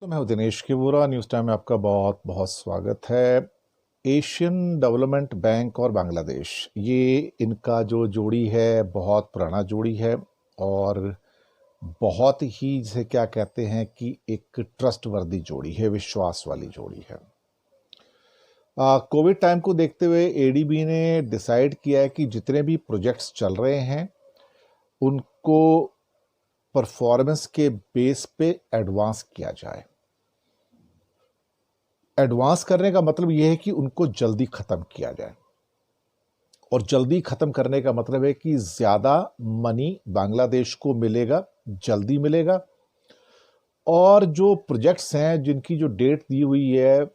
तो मैं हूं दिनेश केवुरा। न्यूज़ टाइम में आपका बहुत बहुत स्वागत है। एशियन डेवलपमेंट बैंक और बांग्लादेश, ये इनका जो जोड़ी है बहुत पुराना जोड़ी है और बहुत ही जिसे क्या कहते हैं कि एक ट्रस्टवर्दी जोड़ी है, विश्वास वाली जोड़ी है। कोविड टाइम को देखते हुए एडीबी ने डिसाइड किया है कि जितने भी प्रोजेक्ट्स चल रहे हैं उनको परफॉर्मेंस के बेस पे एडवांस किया जाए। एडवांस करने का मतलब यह है कि उनको जल्दी खत्म किया जाए, और जल्दी खत्म करने का मतलब है कि ज्यादा मनी बांग्लादेश को मिलेगा, जल्दी मिलेगा। और जो प्रोजेक्ट्स हैं जिनकी जो डेट दी हुई है,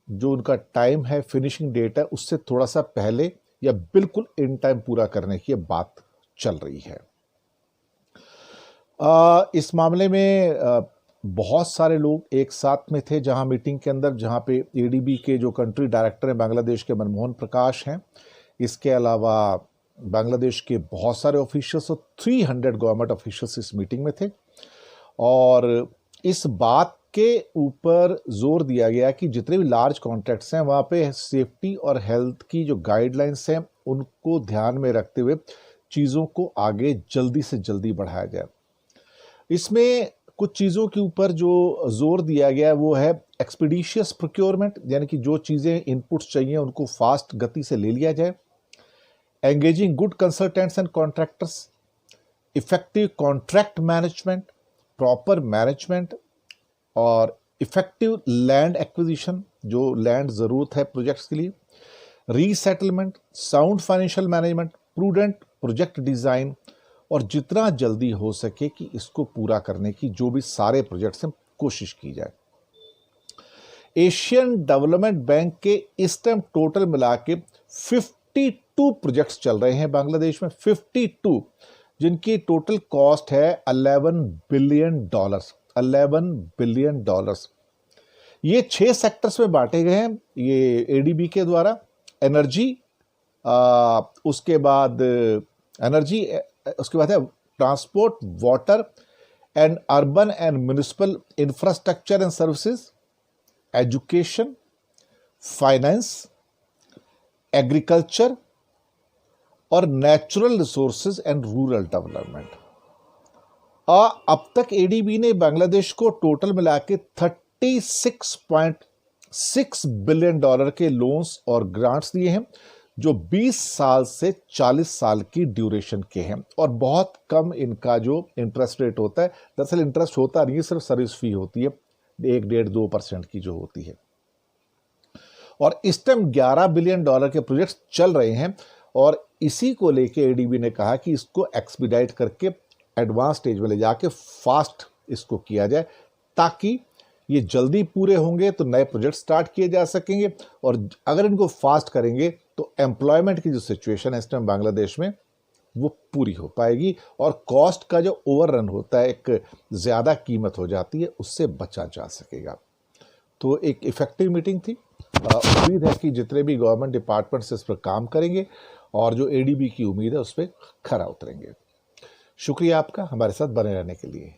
जो उनका टाइम है, फिनिशिंग डेट है, उससे थोड़ा सा पहले या बिल्कुल इन टाइम पूरा करने की बात चल रही है। इस मामले में बहुत सारे लोग एक साथ में थे जहां मीटिंग के अंदर, जहां पे एडीबी के जो कंट्री डायरेक्टर हैं बांग्लादेश के मनमोहन प्रकाश हैं। इसके अलावा बांग्लादेश के बहुत सारे ऑफिशियल्स और 300 गवर्नमेंट ऑफिशियल्स इस मीटिंग में थे। और इस बात के ऊपर जोर दिया गया कि जितने भी लार्ज कॉन्ट्रैक्ट्स हैं वहाँ पे सेफ्टी और हेल्थ की जो गाइडलाइंस हैं उनको ध्यान में रखते हुए चीज़ों को आगे जल्दी से जल्दी बढ़ाया जाए। इसमें कुछ चीज़ों के ऊपर जो जोर दिया गया है वो है एक्सपीडिशियस प्रोक्योरमेंट, यानी कि जो चीज़ें इनपुट्स चाहिए उनको फास्ट गति से ले लिया जाए। Engaging good consultants and contractors, effective contract management, proper management और इफेक्टिव लैंड एक्विजिशन, जो लैंड ज़रूरत है प्रोजेक्ट्स के लिए, resettlement, sound financial management, prudent project design, और जितना जल्दी हो सके कि इसको पूरा करने की जो भी सारे प्रोजेक्ट्स हैं कोशिश की जाए। एशियन डेवलपमेंट बैंक के इस टाइम टोटल मिला के 52 प्रोजेक्ट्स चल रहे हैं बांग्लादेश में, 52, जिनकी टोटल कॉस्ट है $11 बिलियन। $11 बिलियन। ये 6 सेक्टर्स में बांटे गए हैं ये एडीबी के द्वारा। एनर्जी, उसके बाद एनर्जी, उसके बाद है transport, water and urban and municipal infrastructure and services, education, finance, agriculture और natural resources and rural development. अब तक एडीबी ने बांग्लादेश को टोटल मिला के $36.6 बिलियन के लोन्स और ग्रांट्स दिए हैं, जो 20 साल से 40 साल की ड्यूरेशन के हैं। और बहुत कम इनका जो इंटरेस्ट रेट होता है, दरअसल इंटरेस्ट होता नहीं, सिर्फ सर्विस फी होती है 1-1.5-2% की जो होती है। और इस टाइम $11 बिलियन के प्रोजेक्ट्स चल रहे हैं, और इसी को लेके एडीबी ने कहा कि इसको एक्सपीडाइट करके एडवांस स्टेज में ले जाके फास्ट इसको किया जाए, ताकि ये जल्दी पूरे होंगे तो नए प्रोजेक्ट स्टार्ट किए जा सकेंगे। और अगर इनको फास्ट करेंगे तो एम्प्लॉयमेंट की जो सिचुएशन है इस टाइम बांग्लादेश में वो पूरी हो पाएगी, और कॉस्ट का जो ओवररन होता है, एक ज़्यादा कीमत हो जाती है, उससे बचा जा सकेगा। तो एक इफेक्टिव मीटिंग थी। उम्मीद है कि जितने भी गवर्नमेंट डिपार्टमेंट्स इस पर काम करेंगे और जो एडीबी की उम्मीद है उस पर खरा उतरेंगे। शुक्रिया आपका हमारे साथ बने रहने के लिए।